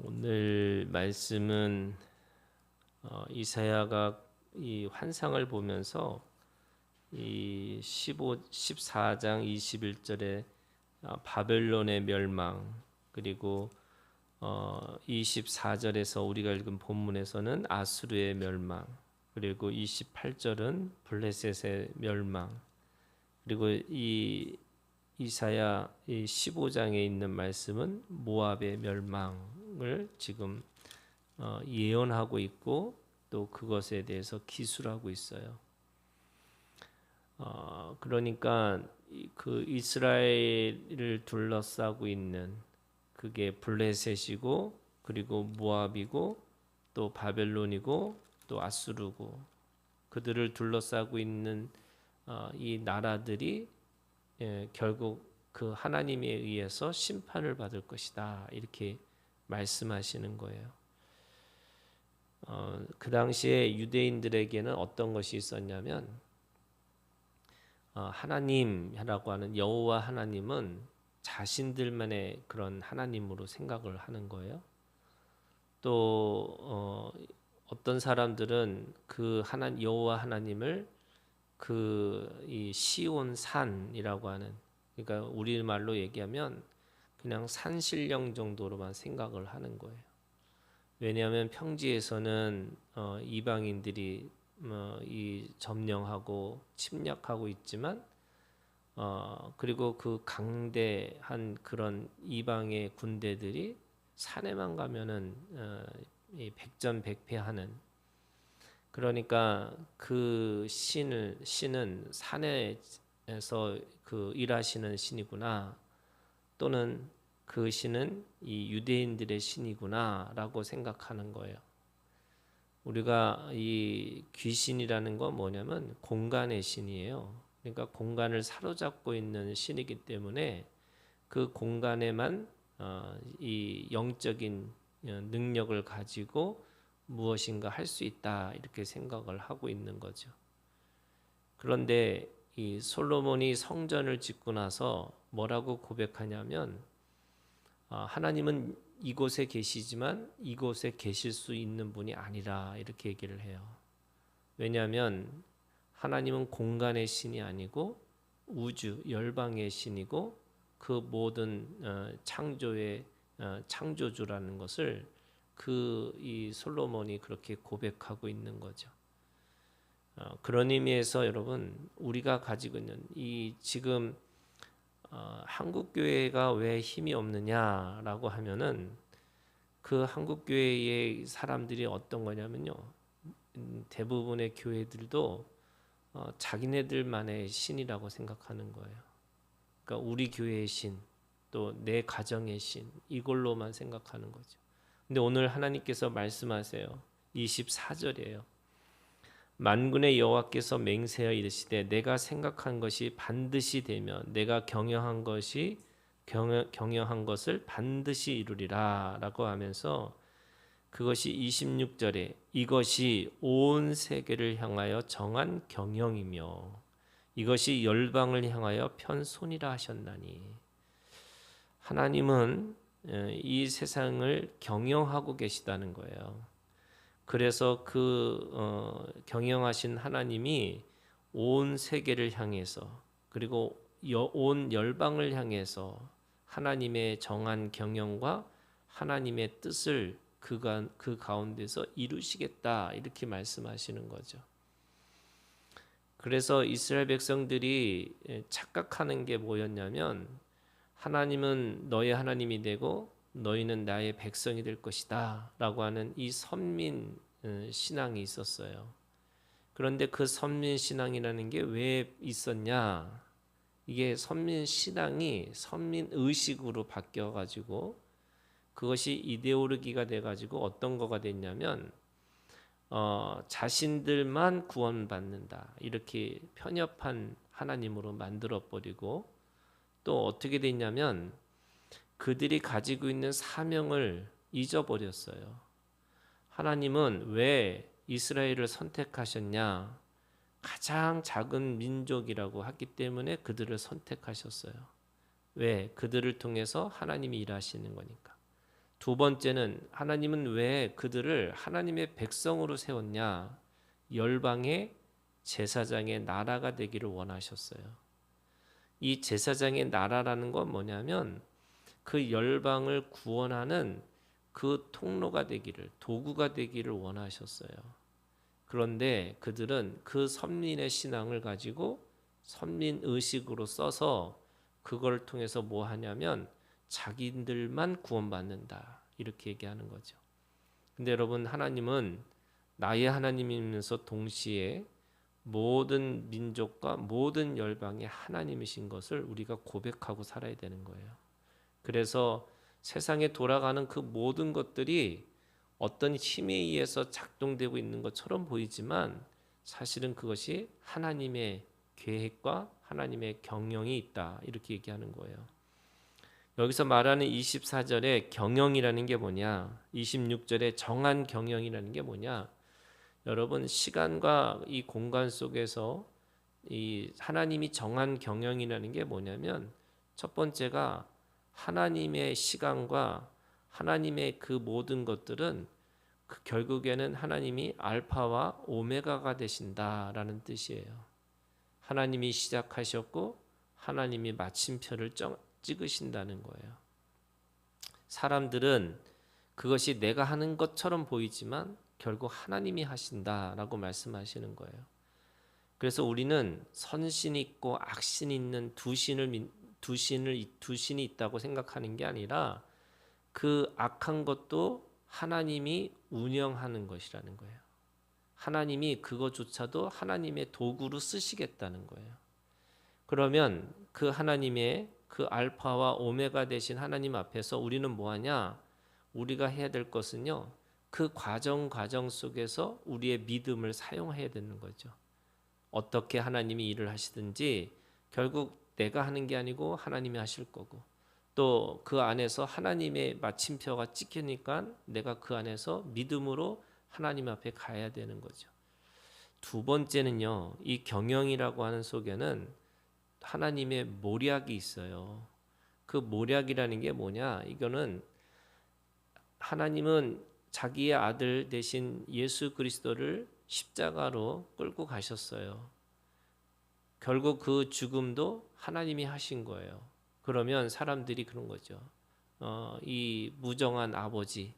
오늘 말씀은 이사야가 이 환상을 보면서 이 14장 21절에 바벨론의 멸망, 그리고 24절에서 우리가 읽은 본문에서는 아수르의 멸망, 그리고 28절은 블레셋의 멸망, 그리고 이 이사야 15장에 있는 말씀은 모압의 멸망을 지금 예언하고 있고, 또 그것에 대해서 기술하고 있어요. 그러니까 그 이스라엘을 둘러싸고 있는 그게 블레셋이고, 그리고 모압이고, 또 바벨론이고, 또 아수르고, 그들을 둘러싸고 있는 이 나라들이 결국 그 하나님에 의해서 심판을 받을 것이다, 이렇게 말씀하시는 거예요. 그 당시에 유대인들에게는 어떤 것이 있었냐면, 하나님이라고 하는 여호와 하나님은 자신들만의 그런 하나님으로 생각을 하는 거예요. 또 어떤 사람들은 그 여호와 하나님을 이 시온 산이라고 하는, 그러니까 우리말로 얘기하면 그냥 산신령 정도로만 생각을 하는 거예요. 왜냐하면 평지에서는 이방인들이 이 점령하고 침략하고 있지만, 그리고 그 강대한 그런 이방의 군대들이 산에만 가면은 백전백패하는, 그러니까 그 신은 산에서 그 일하시는 신이구나, 또는 그 신은 이 유대인들의 신이구나라고 생각하는 거예요. 우리가 이 귀신이라는 건 뭐냐면 공간의 신이에요. 그러니까 공간을 사로잡고 있는 신이기 때문에 그 공간에만 이 영적인 능력을 가지고 무엇인가 할 수 있다, 이렇게 생각을 하고 있는 거죠. 그런데 이 솔로몬이 성전을 짓고 나서 뭐라고 고백하냐면, 하나님은 이곳에 계시지만 이곳에 계실 수 있는 분이 아니라, 이렇게 얘기를 해요. 왜냐하면 하나님은 공간의 신이 아니고 우주 열방의 신이고, 그 모든 창조의 창조주라는 것을 이 솔로몬이 그렇게 고백하고 있는 거죠. 그런 의미에서 여러분, 우리가 가지고 있는 이 지금 한국 교회가 왜 힘이 없느냐라고 하면은, 그 한국 교회의 사람들이 어떤 거냐면요, 대부분의 교회들도 자기네들만의 신이라고 생각하는 거예요. 그러니까 우리 교회의 신, 또 내 가정의 신, 이걸로만 생각하는 거죠. 근데 오늘 하나님께서 말씀하세요. 24절이에요. 만군의 여호와께서 맹세하여 이르시되 내가 생각한 것이 반드시 되며 내가 경영한 것을 반드시 이루리라라고 하면서, 그것이 26절에 이것이 온 세계를 향하여 정한 경영이며 이것이 열방을 향하여 편 손이라 하셨나니, 하나님은 이 세상을 경영하고 계시다는 거예요. 그래서 경영하신 하나님이 온 세계를 향해서, 그리고 온 열방을 향해서 하나님의 정한 경영과 하나님의 뜻을 그 가운데서 이루시겠다, 이렇게 말씀하시는 거죠. 그래서 이스라엘 백성들이 착각하는 게 뭐였냐면, 하나님은 너의 하나님이 되고 너희는 나의 백성이 될 것이다 라고 하는 이 선민 신앙이 있었어요. 그런데 그 선민 신앙이라는 게 왜 있었냐, 이게 선민 신앙이 선민 의식으로 바뀌어 가지고 그것이 이데올로기가 돼 가지고 어떤 거가 됐냐면, 자신들만 구원받는다, 이렇게 편협한 하나님으로 만들어 버리고, 또 어떻게 됐냐면 그들이 가지고 있는 사명을 잊어버렸어요. 하나님은 왜 이스라엘을 선택하셨냐? 가장 작은 민족이라고 하기 때문에 그들을 선택하셨어요. 왜? 그들을 통해서 하나님이 일하시는 거니까. 두 번째는 하나님은 왜 그들을 하나님의 백성으로 세웠냐? 열방의 제사장의 나라가 되기를 원하셨어요. 이 제사장의 나라라는 건 뭐냐면 그 열방을 구원하는 그 통로가 되기를, 도구가 되기를 원하셨어요. 그런데 그들은 그 선민의 신앙을 가지고 선민 의식으로 써서 그걸 통해서 뭐 하냐면 자기들만 구원받는다 이렇게 얘기하는 거죠. 근데 여러분, 하나님은 나의 하나님이면서 동시에 모든 민족과 모든 열방의 하나님이신 것을 우리가 고백하고 살아야 되는 거예요. 그래서 세상에 돌아가는 그 모든 것들이 어떤 힘에 의해서 작동되고 있는 것처럼 보이지만 사실은 그것이 하나님의 계획과 하나님의 경영이 있다 이렇게 얘기하는 거예요. 여기서 말하는 24절에 경영이라는 게 뭐냐, 26절에 정한 경영이라는 게 뭐냐, 여러분 시간과 이 공간 속에서 이 하나님이 정한 경영이라는 게 뭐냐면 첫 번째가 하나님의 시간과 하나님의 그 모든 것들은 그 결국에는 하나님이 알파와 오메가가 되신다라는 뜻이에요. 하나님이 시작하셨고 하나님이 마침표를 찍으신다는 거예요. 사람들은 그것이 내가 하는 것처럼 보이지만 결국 하나님이 하신다라고 말씀하시는 거예요. 그래서 우리는 선신 있고 악신 있는 두 신이 있다고 생각하는 게 아니라 그 악한 것도 하나님이 운영하는 것이라는 거예요. 하나님이 그것조차도 하나님의 도구로 쓰시겠다는 거예요. 그러면 그 하나님의 그 알파와 오메가 되신 하나님 앞에서 우리는 뭐하냐? 우리가 해야 될 것은요, 그 과정 속에서 우리의 믿음을 사용해야 되는 거죠. 어떻게 하나님이 일을 하시든지 결국 내가 하는 게 아니고 하나님이 하실 거고, 또 그 안에서 하나님의 마침표가 찍히니까 내가 그 안에서 믿음으로 하나님 앞에 가야 되는 거죠. 두 번째는요, 이 경영이라고 하는 속에는 하나님의 모략이 있어요. 그 모략이라는 게 뭐냐? 이거는 하나님은 자기의 아들 대신 예수 그리스도를 십자가로 끌고 가셨어요. 결국 그 죽음도 하나님이 하신 거예요. 그러면 사람들이 그런 거죠. 이 무정한 아버지,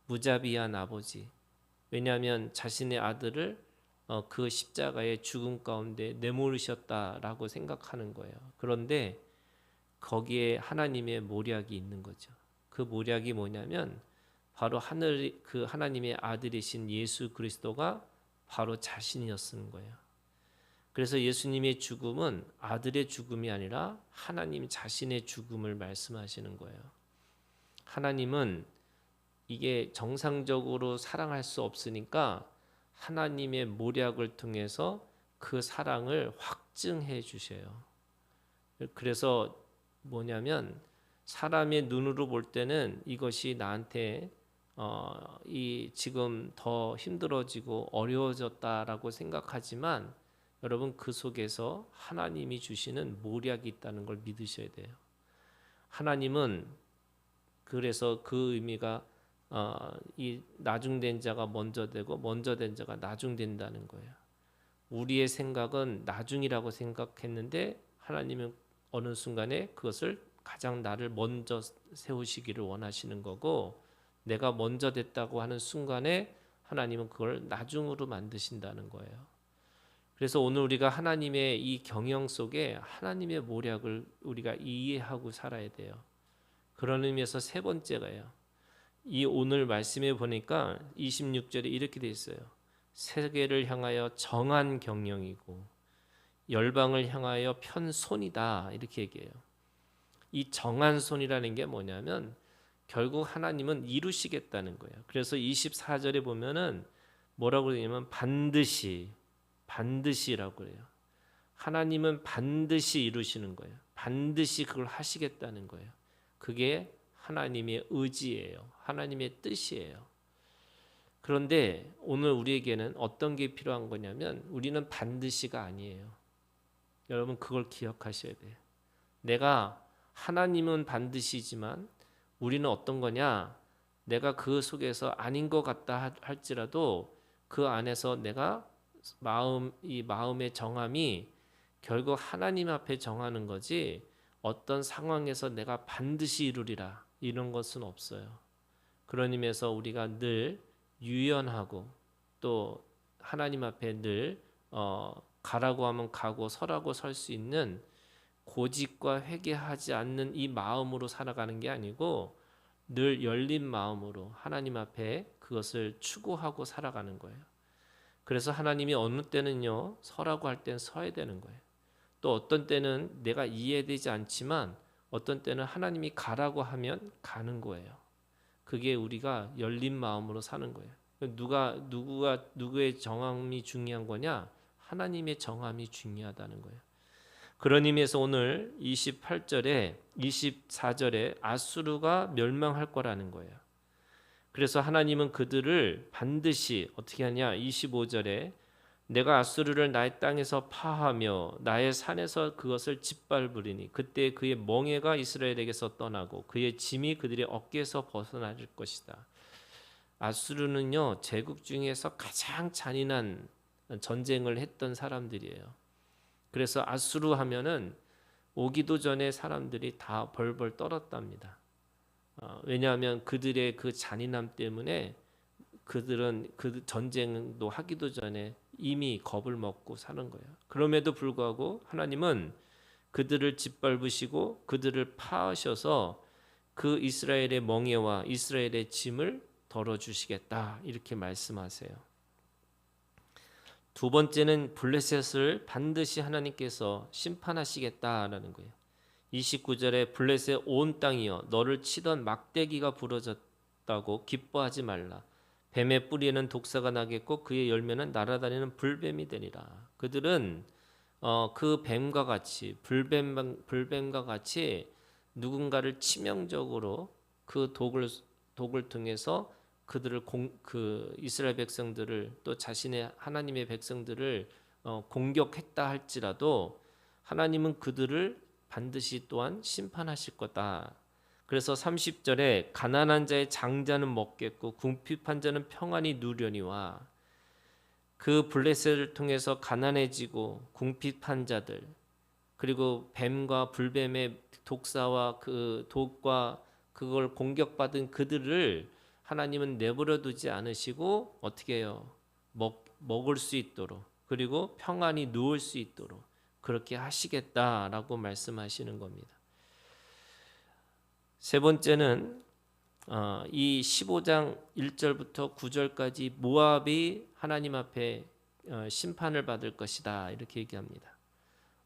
무자비한 아버지. 왜냐하면 자신의 아들을 그 십자가의 죽음 가운데 내몰으셨다라고 생각하는 거예요. 그런데 거기에 하나님의 모략이 있는 거죠. 그 모략이 뭐냐면 바로 그 하나님의 아들이신 예수 그리스도가 바로 자신이었는 거예요. 그래서 예수님의 죽음은 아들의 죽음이 아니라 하나님 자신의 죽음을 말씀하시는 거예요. 하나님은 이게 정상적으로 사랑할 수 없으니까 하나님의 모략을 통해서 그 사랑을 확증해 주셔요. 그래서 뭐냐면 사람의 눈으로 볼 때는 이것이 나한테 이 지금 더 힘들어지고 어려워졌다라고 생각하지만 여러분 그 속에서 하나님이 주시는 모략이 있다는 걸 믿으셔야 돼요. 하나님은 그래서 그 의미가 이 나중된 자가 먼저 되고 먼저 된 자가 나중된다는 거예요. 우리의 생각은 나중이라고 생각했는데 하나님은 어느 순간에 그것을 가장 나를 먼저 세우시기를 원하시는 거고, 내가 먼저 됐다고 하는 순간에 하나님은 그걸 나중으로 만드신다는 거예요. 그래서 오늘 우리가 하나님의 이 경영 속에 하나님의 모략을 우리가 이해하고 살아야 돼요. 그런 의미에서 세 번째가요. 이 오늘 말씀에 보니까 26절에 이렇게 돼 있어요. 세계를 향하여 정한 경영이고 열방을 향하여 편 손이다 이렇게 얘기해요. 이 정한 손이라는 게 뭐냐면 결국 하나님은 이루시겠다는 거예요. 그래서 24절에 보면은 뭐라고 그러냐면 반드시라고 그래요. 하나님은 반드시 이루시는 거예요. 반드시 그걸 하시겠다는 거예요. 그게 하나님의 의지예요. 하나님의 뜻이에요. 그런데 오늘 우리에게는 어떤 게 필요한 거냐면 우리는 반드시가 아니에요. 여러분 그걸 기억하셔야 돼요. 내가 하나님은 반드시지만 우리는 어떤 거냐? 내가 그 속에서 아닌 것 같다 할지라도 그 안에서 내가 이 마음의 정함이 결국 하나님 앞에 정하는 거지 어떤 상황에서 내가 반드시 이루리라 이런 것은 없어요. 그런 의미에서 우리가 늘 유연하고 또 하나님 앞에 늘 가라고 하면 가고 서라고 설 수 있는 고집과 회개하지 않는 이 마음으로 살아가는 게 아니고 늘 열린 마음으로 하나님 앞에 그것을 추구하고 살아가는 거예요. 그래서 하나님이 어느 때는요 서라고 할 땐 서야 되는 거예요. 또 어떤 때는 내가 이해되지 않지만 어떤 때는 하나님이 가라고 하면 가는 거예요. 그게 우리가 열린 마음으로 사는 거예요. 누구의 정함이 중요한 거냐? 하나님의 정함이 중요하다는 거예요. 그런 의미에서 오늘 28절에 24절에 아수르가 멸망할 거라는 거예요. 그래서 하나님은 그들을 반드시 어떻게 하냐? 25절에 내가 아수르를 나의 땅에서 파하며 나의 산에서 그것을 짓밟으리니 그때 그의 멍에가 이스라엘에게서 떠나고 그의 짐이 그들의 어깨에서 벗어날 것이다. 아수르는요 제국 중에서 가장 잔인한 전쟁을 했던 사람들이에요. 그래서 아수르 하면은 오기도 전에 사람들이 다 벌벌 떨었답니다. 왜냐하면 그들의 그 잔인함 때문에 그들은 그 전쟁도 하기도 전에 이미 겁을 먹고 사는 거예요. 그럼에도 불구하고 하나님은 그들을 짓밟으시고 그들을 파하셔서 그 이스라엘의 멍에와 이스라엘의 짐을 덜어주시겠다 이렇게 말씀하세요. 두 번째는 블레셋을 반드시 하나님께서 심판하시겠다라는 거예요. 29절에 블레셋 온 땅이여 너를 치던 막대기가 부러졌다고 기뻐하지 말라. 뱀의 뿌리에는 독사가 나겠고 그의 열매는 날아다니는 불뱀이 되리라. 그들은 그 뱀과 같이 불뱀과 같이 누군가를 치명적으로 그 독을 통해서 그 이스라엘 백성들을 또 자신의 하나님의 백성들을 공격했다 할지라도 하나님은 그들을 반드시 또한 심판하실 거다. 그래서 30절에 가난한 자의 장자는 먹겠고 궁핍한 자는 평안히 누려니와 그 블레셋을 통해서 가난해지고 궁핍한 자들 그리고 뱀과 불뱀의 독사와 그 독과 그걸 공격받은 그들을 하나님은 내버려 두지 않으시고 어떻게 해요? 먹을 수 있도록 그리고 평안히 누울 수 있도록 그렇게 하시겠다라고 말씀하시는 겁니다. 세 번째는 이 15장 1절부터 9절까지 모압이 하나님 앞에 심판을 받을 것이다 이렇게 얘기합니다.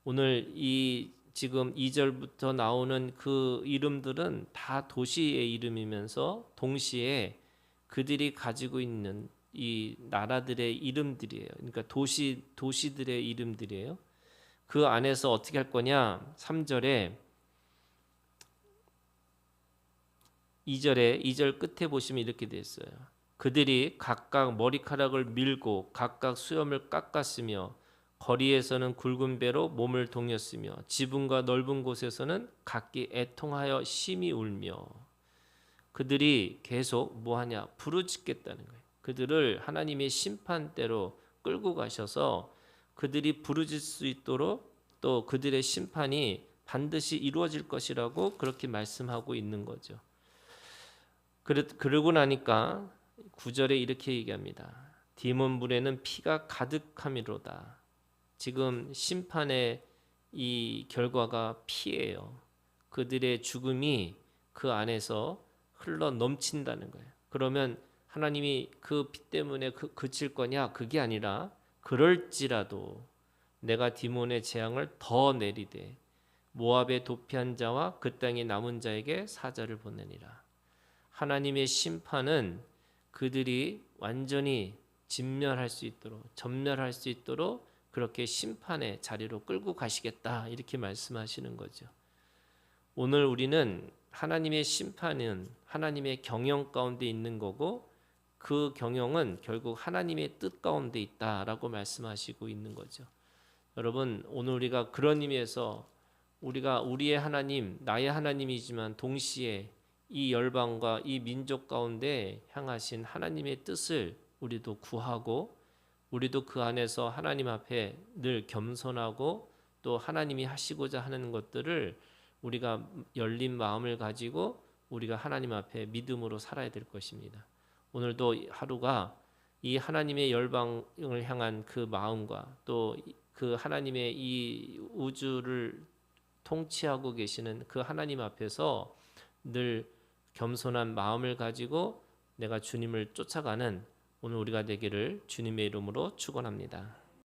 오늘 이 지금 2절부터 나오는 그 이름들은 다 도시의 이름이면서 동시에 그들이 가지고 있는 이 나라들의 이름들이에요. 그러니까 도시들의 이름들이에요. 그 안에서 어떻게 할 거냐? 3절에 2절 끝에 보시면 이렇게 돼 있어요. 그들이 각각 머리카락을 밀고 각각 수염을 깎았으며 거리에서는 굵은 배로 몸을 동였으며 지붕과 넓은 곳에서는 각기 애통하여 심히 울며 그들이 계속 뭐하냐? 부르짖겠다는 거예요. 그들을 하나님의 심판대로 끌고 가셔서 그들이 부르짖을 수 있도록 또 그들의 심판이 반드시 이루어질 것이라고 그렇게 말씀하고 있는 거죠. 그러고 나니까 9절에 이렇게 얘기합니다. 디몬 물에는 피가 가득함이로다. 지금 심판의 이 결과가 피예요. 그들의 죽음이 그 안에서 흘러 넘친다는 거예요. 그러면 하나님이 그 피 때문에 그칠 거냐? 그게 아니라 그럴지라도 내가 디몬의 재앙을 더 내리되 모압의 도피한 자와 그 땅에 남은 자에게 사자를 보내니라. 하나님의 심판은 그들이 완전히 전멸할 수 있도록 그렇게 심판의 자리로 끌고 가시겠다 이렇게 말씀하시는 거죠. 오늘 우리는 하나님의 심판은 하나님의 경영 가운데 있는 거고 그 경영은 결국 하나님의 뜻 가운데 있다라고 말씀하시고 있는 거죠. 여러분 오늘 우리가 그런 의미에서 우리가 우리의 하나님 나의 하나님이지만 동시에 이 열방과 이 민족 가운데 향하신 하나님의 뜻을 우리도 구하고 우리도 그 안에서 하나님 앞에 늘 겸손하고 또 하나님이 하시고자 하는 것들을 우리가 열린 마음을 가지고 우리가 하나님 앞에 믿음으로 살아야 될 것입니다. 오늘도 하루가 이 하나님의 열방을 향한 그 마음과 또 그 하나님의 이 우주를 통치하고 계시는 그 하나님 앞에서 늘 겸손한 마음을 가지고 내가 주님을 쫓아가는 오늘 우리가 되기를 주님의 이름으로 축원합니다.